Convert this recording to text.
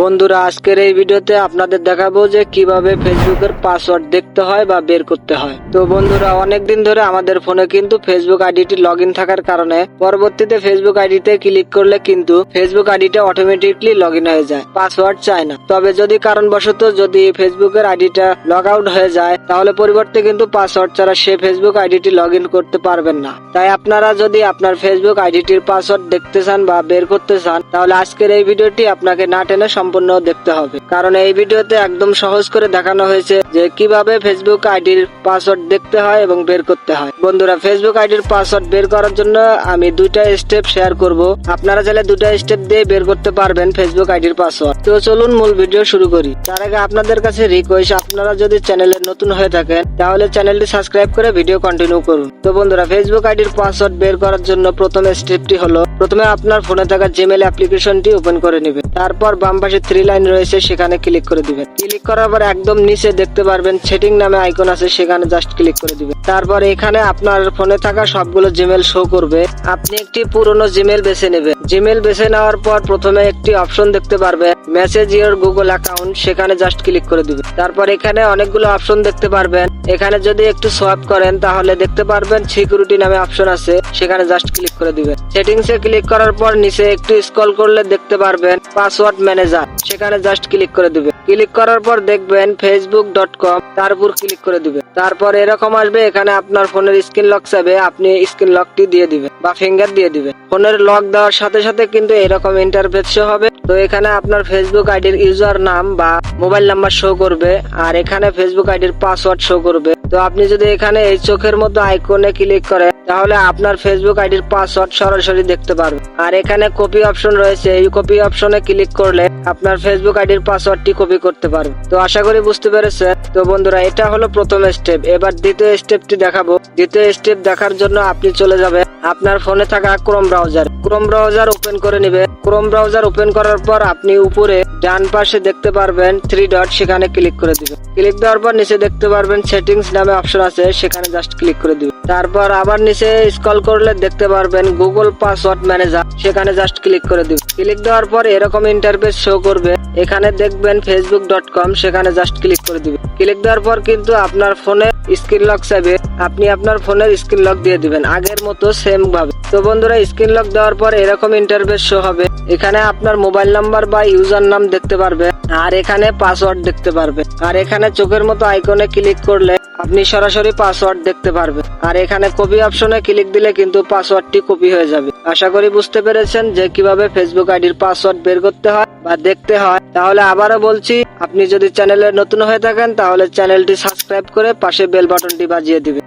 বন্ধুরা, আজকের এই ভিডিওতে আপনাদের দেখাবো যে কিভাবে ফেসবুকের পাসওয়ার্ড দেখতে হয় বা বের করতে হয়। তো বন্ধুরা, অনেকদিন ধরে আমাদের ফোনে কিন্তু ফেসবুক আইডিটি লগ ইন থাকার কারণে পরবর্তীতে ফেসবুক আইডিতে ক্লিক করলে কিন্তু ফেসবুক আইডিটা অটোমেটিকলি লগ ইন হয়ে যায়, পাসওয়ার্ড চায় না। তবে যদি কারণবশত যদি ফেসবুকের আইডিটা লগ আউট হয়ে যায়, তাহলে পরিবর্তে কিন্তু পাসওয়ার্ড ছাড়া সে ফেসবুক আইডিটি লগ ইন করতে পারবেন না। তাই আপনারা যদি আপনার ফেসবুক আইডিটির পাসওয়ার্ড দেখতে চান বা বের করতে চান, তাহলে আজকের এই ভিডিওটি আপনাকে না টেনে সম্পূর্ণ দেখতে হবে। কারণ এই ভিডিওতে একদম সহজ করে দেখানো হয়েছে যে কিভাবে ফেসবুক আইডির পাসওয়ার্ড দেখতে হয় এবং বের করতে হয়। বন্ধুরা, ফেসবুক আইডির পাসওয়ার্ড বের করার জন্য আমি দুইটা স্টেপ শেয়ার করব। আপনারা চাইলে দুইটা স্টেপ দিয়ে বের করতে পারবেন ফেসবুক আইডির পাসওয়ার্ড। তো চলুন মূল ভিডিও শুরু করি। তার আগে আপনাদের কাছে রিকোয়েস্ট, আপনারা যদি চ্যানেলে নতুন হয়ে থাকেন তাহলে চ্যানেলটি সাবস্ক্রাইব করে ভিডিও কন্টিনিউ করুন। তো বন্ধুরা, ফেসবুক আইডির পাসওয়ার্ড বের করার জন্য প্রথম স্টেপটি হলো, প্রথমে আপনার ফোনে থাকা জিমেইল অ্যাপ্লিকেশনটি ওপেন করে নেবেন। তারপর বাম পাশে 3 লাইন রয়েছে, সেখানে ক্লিক করে দিবেন। ক্লিক করার পর একদম নিচে দেখতে পারবেন সেটিং নামে আইকন আছে, সেখানে জাস্ট ক্লিক করে দিবেন। তারপর এখানে আপনার ফোনে থাকা সবগুলো জিমেইল শো করবে। আপনি একটি পুরনো জিমেইল বেছে নেবেন। জিমেইল বেছে নেওয়ার পর প্রথমে একটি অপশন দেখতে পারবেন, মেসেজ ইওর গুগল অ্যাকাউন্ট, সেখানে জাস্ট ক্লিক করে দিবেন। তারপর এখানে অনেকগুলো অপশন দেখতে পারবেন। এখানে যদি একটু সোয়াইপ করেন তাহলে দেখতে পারবেন সিকিউরিটি নামে অপশন আছে, সেখানে জাস্ট ক্লিক করে দিবেন। সেটিংসে ক্লিক করার পর নিচে একটু স্ক্রল করলে দেখতে পারবেন পাসওয়ার্ড ম্যানেজার, সেখানে জাস্ট ক্লিক করে দিবেন। ক্লিক করার পর দেখবেন facebook.com, তার উপর ক্লিক করে দিবেন। তারপর এরকম আসবে, এখানে আপনার ফোনের স্ক্রিন লক চাইবে, আপনি স্ক্রিন লকটি দিয়ে দিবেন বা ফিঙ্গার দিয়ে দিবেন। ফোনের লক দেওয়ার সাথে সাথে কিন্তু এরকম ইন্টারফেস শো হবে। তো এখানে আপনার ফেসবুক আইডির ইউজার নাম বা মোবাইল নাম্বার শো করবে, আর এখানে ফেসবুক আইডির পাসওয়ার্ড শো করবে। তো আপনি যদি এখানে এই চোখের মতো আইকনে ক্লিক করেন তাহলে আপনার ফেসবুক আইডির পাসওয়ার্ড সরাসরি দেখতে পারবেন। আর এখানে কপি অপশন রয়েছে, এই কপি অপশনে ক্লিক করলে আপনার ফেসবুক আইডির পাসওয়ার্ডটি কপি করতে পারবেন। তো আশা করি বুঝতে পেরেছেন। তো বন্ধুরা, এটা হলো প্রথম স্টেপ। এবার দ্বিতীয় স্টেপটি দেখাবো। দ্বিতীয় স্টেপ দেখার জন্য আপনি চলে যাবেন আপনার ফোনে থাকা ক্রোম ব্রাউজার ওপেন করে নেবেন। ক্রোম ব্রাউজার ওপেন করার পর আপনি উপরে ডান পাশে দেখতে পারবেন 3 ডট, সেখানে ক্লিক করে দিবেন। ক্লিক দেওয়ার পর নিচে দেখতে পারবেন সেটিংস নামে অপশন আছে, সেখানে জাস্ট ক্লিক করে দিবেন। তারপর আবার নিচে স্ক্রল করলে দেখতে পারবেন গুগল পাসওয়ার্ড ম্যানেজার, সেখানে জাস্ট ক্লিক করে দিবেন। ক্লিক দেওয়ার পর এরকম ইন্টারফেস শো করবে। এখানে দেখবেন facebook.com, সেখানে জাস্ট ক্লিক করে দিবেন। ক্লিক দেওয়ার পর কিন্তু আপনার ফোনে স্ক্রিন লক চাইবে, আপনি আপনার ফোনের স্ক্রিন লক দিয়ে দিবেন আগের মতো সেম ভাবে। তো বন্ধুরা, স্ক্রিন লক দেওয়ার পর এরকম ইন্টারফেস শো হবে। এখানে আপনার মোবাইল নাম্বার বা ইউজার নাম দেখতে পারবে, আর এখানে পাসওয়ার্ড দেখতে পারবে। আর এখানে চোখের মতো আইকনে ক্লিক করলে আপনি সরাসরি পাসওয়ার্ড দেখতে পারবেন। আর এখানে কপি অপশনে ক্লিক দিলে কিন্তু পাসওয়ার্ডটি কপি হয়ে যাবে। আশা করি বুঝতে পেরেছেন যে কিভাবে ফেসবুক আইডির পাসওয়ার্ড বের করতে হয় বা দেখতে হয়। তাহলে আবারও বলছি, আপনি যদি চ্যানেলে নতুন হয়ে থাকেন তাহলে চ্যানেলটি সাবস্ক্রাইব করে পাশে বেল বাটনটি বাজিয়ে দিবেন।